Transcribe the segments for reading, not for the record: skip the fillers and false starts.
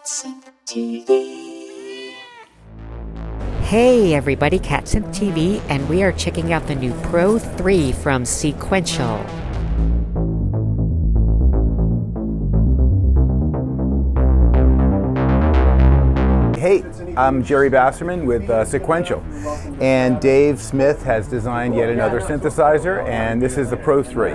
Hey everybody, CatSynth TV, and we are checking out the new Pro 3 from Sequential. Hey, I'm Jerry Basserman with Sequential, and Dave Smith has designed yet another synthesizer, and this is the Pro 3.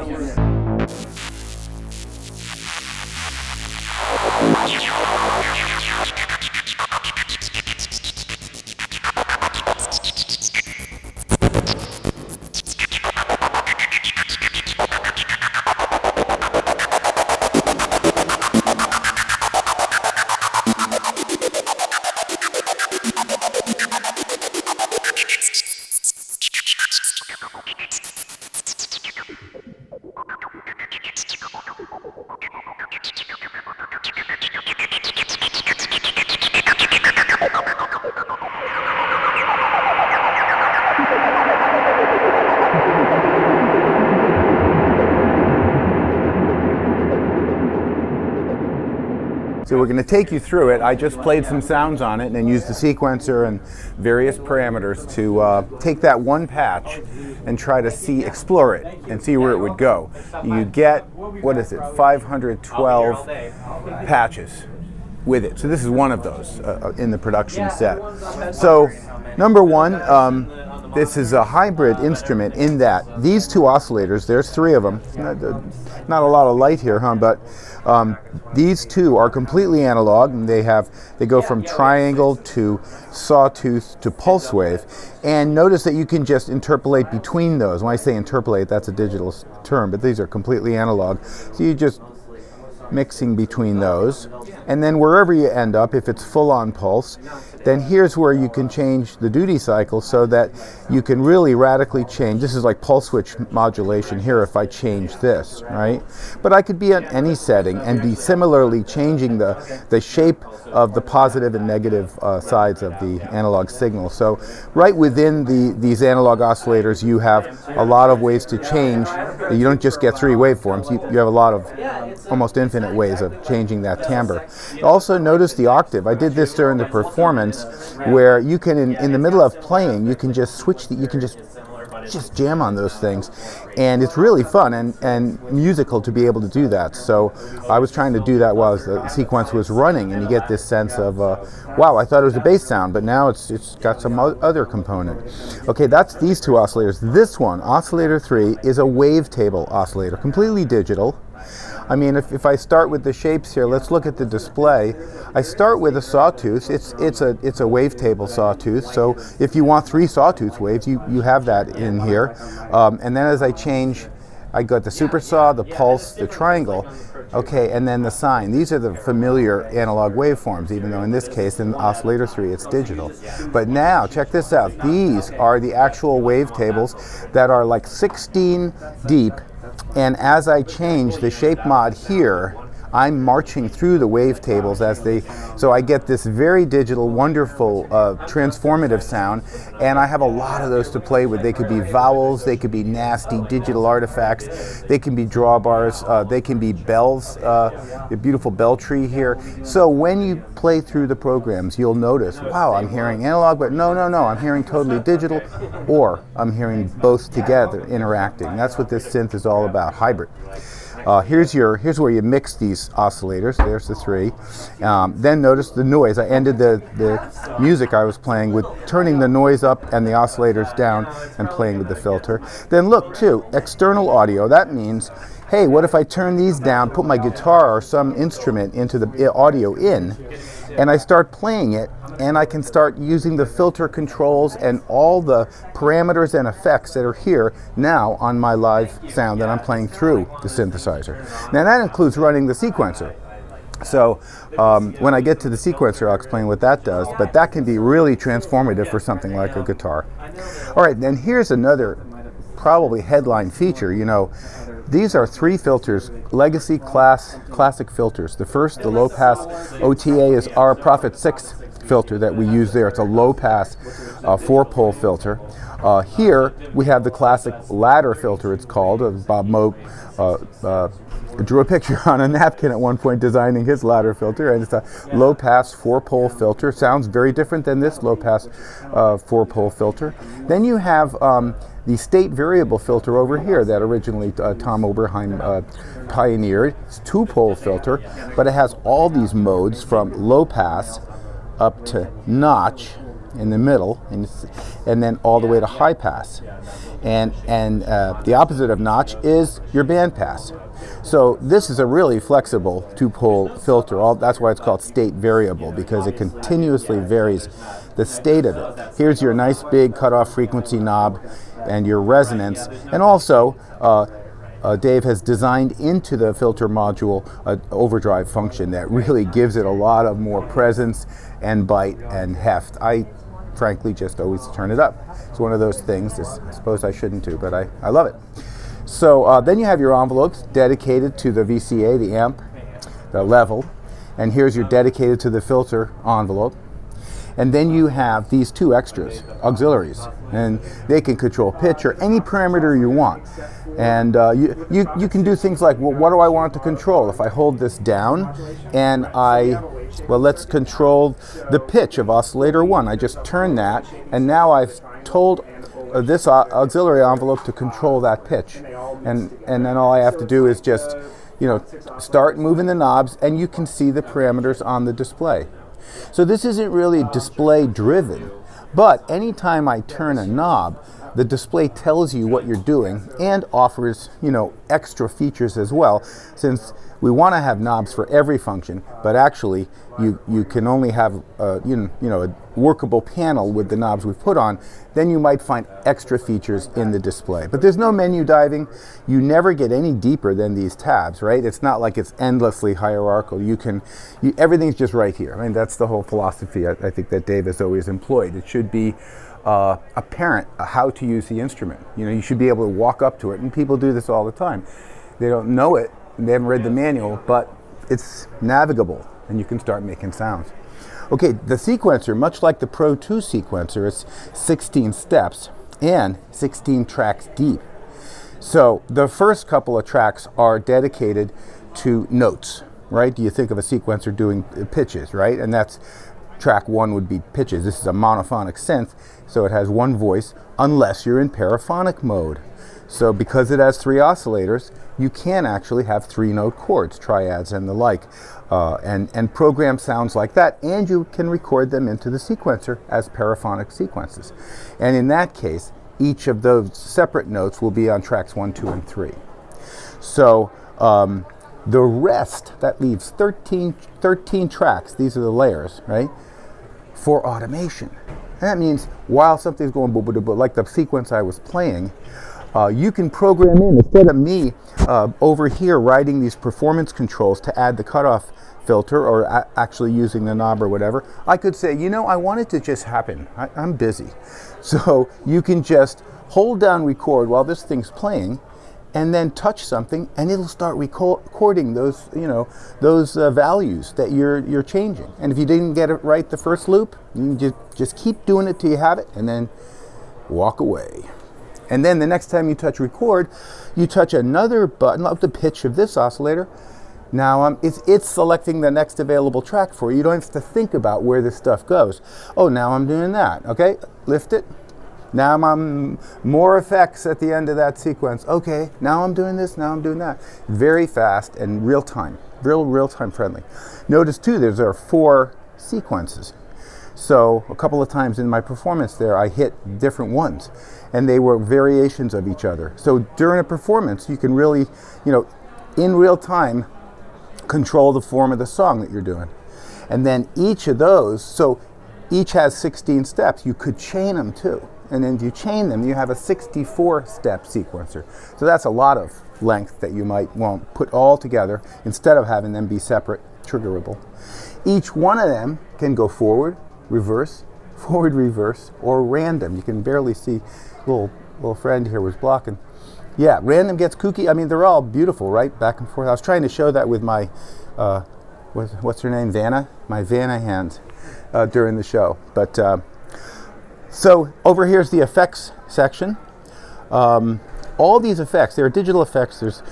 So we're going to take you through it. I just played some sounds on it and then used the sequencer and various parameters to take that one patch and try to explore it and see where it would go. You get, what is it, 512 patches with it. So this is one of those in the production set. So number one, this is a hybrid instrument in that these two oscillators, there's three of them, not a lot of light here, huh, but these two are completely analog, and they go from triangle to sawtooth to pulse wave. And notice that you can just interpolate between those. When I say interpolate, that's a digital term, but these are completely analog. So you just mixing between those, and then wherever you end up, if it's full-on pulse, then here's where you can change the duty cycle so that you can really radically change. This is like pulse width modulation here if I change this, right? But I could be on any setting and be similarly changing the shape of the positive and negative sides of the analog signal. So right within these analog oscillators, you have a lot of ways to change. You don't just get three waveforms. You have a lot of almost infinite ways of changing that timbre. Also notice the octave. I did this during the performance, where you can, in the middle of playing, you can just switch, you can just jam on those things, and it's really fun and musical to be able to do that. So I was trying to do that while the sequence was running, and you get this sense of, wow, I thought it was a bass sound, but now it's got some other component. Okay, that's these two oscillators. This one, Oscillator 3, is a wavetable oscillator, completely digital. I mean, if I start with the shapes here, let's look at the display. I start with a sawtooth. It's a wavetable sawtooth. So if you want three sawtooth waves, you have that in here. And then as I change, I got the super saw, the pulse, the triangle. Okay, and then the sine. These are the familiar analog waveforms, even though in this case, in Oscillator 3, it's digital. But now, check this out. These are the actual wavetables that are like 16 deep. And as I change the shape mod here, I'm marching through the wavetables so I get this very digital, wonderful, transformative sound, and I have a lot of those to play with. They could be vowels, they could be nasty digital artifacts, they can be drawbars, they can be bells, a beautiful bell tree here. So when you play through the programs, you'll notice, wow, I'm hearing analog, but no, I'm hearing totally digital, or I'm hearing both together interacting. That's what this synth is all about, hybrid. Here's where you mix these oscillators. There's the three. Then notice the noise. I ended the music I was playing with turning the noise up and the oscillators down and playing with the filter. Then look too, external audio. That means, hey, what if I turn these down, put my guitar or some instrument into the audio in, and I start playing it, and I can start using the filter controls and all the parameters and effects that are here now on my live sound that I'm playing through the synthesizer. Now that includes running the sequencer. So when I get to the sequencer, I'll explain what that does, but that can be really transformative for something like a guitar. All right, then here's another probably headline feature. You know, these are three filters, legacy classic filters. The first, the low pass OTA, is our Prophet 6 filter that we use there. It's a low pass 4-pole filter. Here we have the classic ladder filter, it's called, a Bob Moog drew a picture on a napkin at one point designing his louder filter, and it's a low-pass 4-pole filter. Sounds very different than this low-pass 4-pole filter. Then you have the state variable filter over here that originally Tom Oberheim pioneered. It's a 2-pole filter, but it has all these modes from low-pass up to notch in the middle, and then all the way to high-pass. And the opposite of notch is your bandpass. So this is a really flexible 2-pole filter. That's why it's called state variable, because it continuously varies the state of it. Here's your nice big cutoff frequency knob and your resonance. And also, Dave has designed into the filter module an overdrive function that really gives it a lot of more presence and bite and heft. I frankly just always turn it up. It's one of those things, I suppose I shouldn't do, but I love it. So then you have your envelopes dedicated to the VCA, the amp, the level, and here's your dedicated to the filter envelope. And then you have these 2 extras, auxiliaries, and they can control pitch or any parameter you want. And you can do things like, well, what do I want to control? If I hold this down and well, let's control the pitch of oscillator 1. I just turn that, and now I've told this auxiliary envelope to control that pitch. And then all I have to do is just, start moving the knobs, and you can see the parameters on the display. So this isn't really display driven, but anytime I turn a knob, the display tells you what you're doing and offers, extra features as well, since we want to have knobs for every function, but actually you can only have a workable panel with the knobs we've put on. Then you might find extra features in the display. But there's no menu diving. You never get any deeper than these tabs, right? It's not like it's endlessly hierarchical. Everything's just right here. I mean, that's the whole philosophy I think that Dave has always employed. It should be apparent how to use the instrument. You should be able to walk up to it, and people do this all the time. They don't know it, they haven't read the manual, but it's navigable, and you can start making sounds. Okay, the sequencer, much like the Pro 2 sequencer, it's 16 steps and 16 tracks deep. So the first couple of tracks are dedicated to notes, right? You think of a sequencer doing pitches, right? And that's track 1 would be pitches. This is a monophonic synth, so it has one voice, unless you're in paraphonic mode. So because it has 3 oscillators, you can actually have 3-note chords, triads and the like, and program sounds like that, and you can record them into the sequencer as paraphonic sequences. And in that case, each of those separate notes will be on tracks 1, 2, and 3. So the rest, that leaves 13 tracks, these are the layers, right, for automation. And that means while something's going boop, boop, boop, like the sequence I was playing, you can program in, instead of me over here writing these performance controls to add the cutoff filter or actually using the knob or whatever, I could say, I want it to just happen. I'm busy. So you can just hold down record while this thing's playing, and then touch something, and it'll start recording those, those values that you're changing. And if you didn't get it right the first loop, you can just keep doing it till you have it, and then walk away. And then the next time you touch record, you touch another button up the pitch of this oscillator. Now it's selecting the next available track for you. You don't have to think about where this stuff goes. Oh, now I'm doing that. Okay, lift it. Now I'm more effects at the end of that sequence. Okay, now I'm doing this, now I'm doing that. Very fast and real time, real time friendly. Notice too, there are 4 sequences. So a couple of times in my performance there, I hit different ones, and they were variations of each other. So during a performance, you can really, in real time, control the form of the song that you're doing. And then each of those, so each has 16 steps. You could chain them too. And then if you chain them, you have a 64-step sequencer. So that's a lot of length that you might want to put all together instead of having them be separate, triggerable. Each one of them can go forward, reverse, or random. You can barely see. Little friend here was blocking. Yeah, random gets kooky. I mean, they're all beautiful, right? Back and forth. I was trying to show that with my, what's her name, Vanna? My Vanna hands during the show. But so over here's the effects section. all these effects, there are digital effects, there's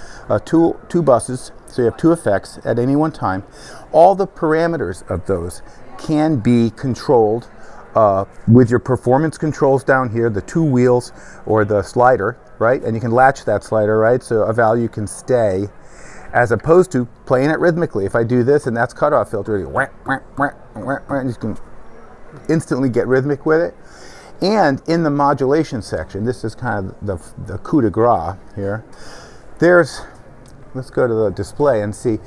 two buses, so you have two effects at any one time. All the parameters of those can be controlled with your performance controls down here, the two wheels or the slider, right? And you can latch that slider, right? So a value can stay, as opposed to playing it rhythmically. If I do this and that's cutoff filter, you can instantly get rhythmic with it. And in the modulation section, this is kind of the coup de grace here. Let's go to the display and see.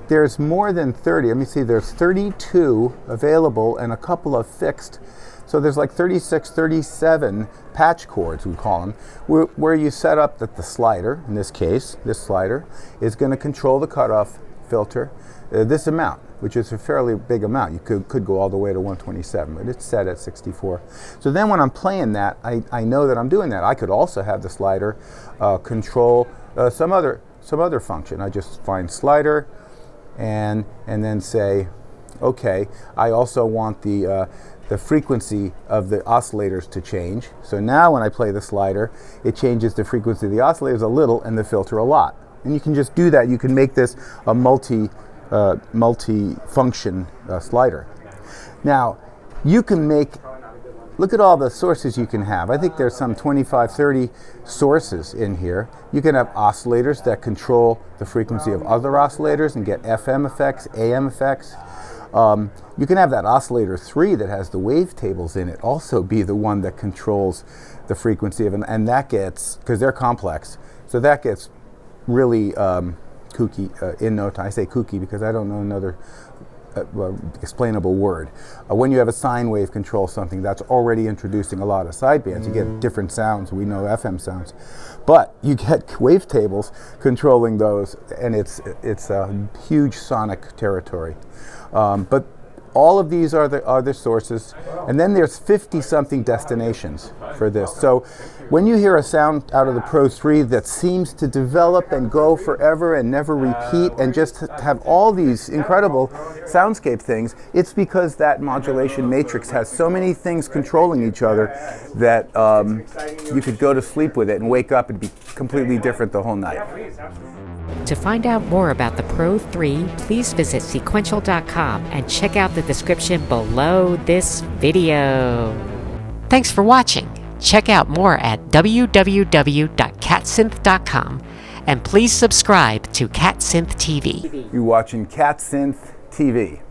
There's more than 30. Let me see, there's 32 available and a couple of fixed. So there's like 36, 37 patch chords, we call them, where you set up that the slider, in this case, this slider, is going to control the cutoff filter, this amount, which is a fairly big amount. You could go all the way to 127, but it's set at 64. So then when I'm playing that, I know that I'm doing that. I could also have the slider control some other function. I just find slider and then say, okay, I also want the frequency of the oscillators to change. So now when I play the slider, it changes the frequency of the oscillators a little and the filter a lot. And you can just do that. You can make this a multi-function slider. Now, you can make, look at all the sources you can have. I think there's some 25, 30 sources in here. You can have oscillators that control the frequency of other oscillators and get FM effects, AM effects. You can have that oscillator 3 that has the wavetables in it also be the one that controls the frequency of, and that gets, because they're complex, so that gets really kooky in no time. I say kooky because I don't know another explainable word. When you have a sine wave control something, that's already introducing a lot of sidebands. You get different sounds. We know FM sounds, but you get wavetables controlling those, and it's a huge sonic territory. But all of these are the sources, and then there's 50-something destinations for this. So when you hear a sound out of the Pro 3 that seems to develop and go forever and never repeat and just have all these incredible soundscape things, it's because that modulation matrix has so many things controlling each other that you could go to sleep with it and wake up and be completely different the whole night. To find out more about the Pro 3, please visit sequential.com and check out the description below this video. Thanks for watching. Check out more at www.catsynth.com and please subscribe to CatSynth TV. You're watching CatSynth TV.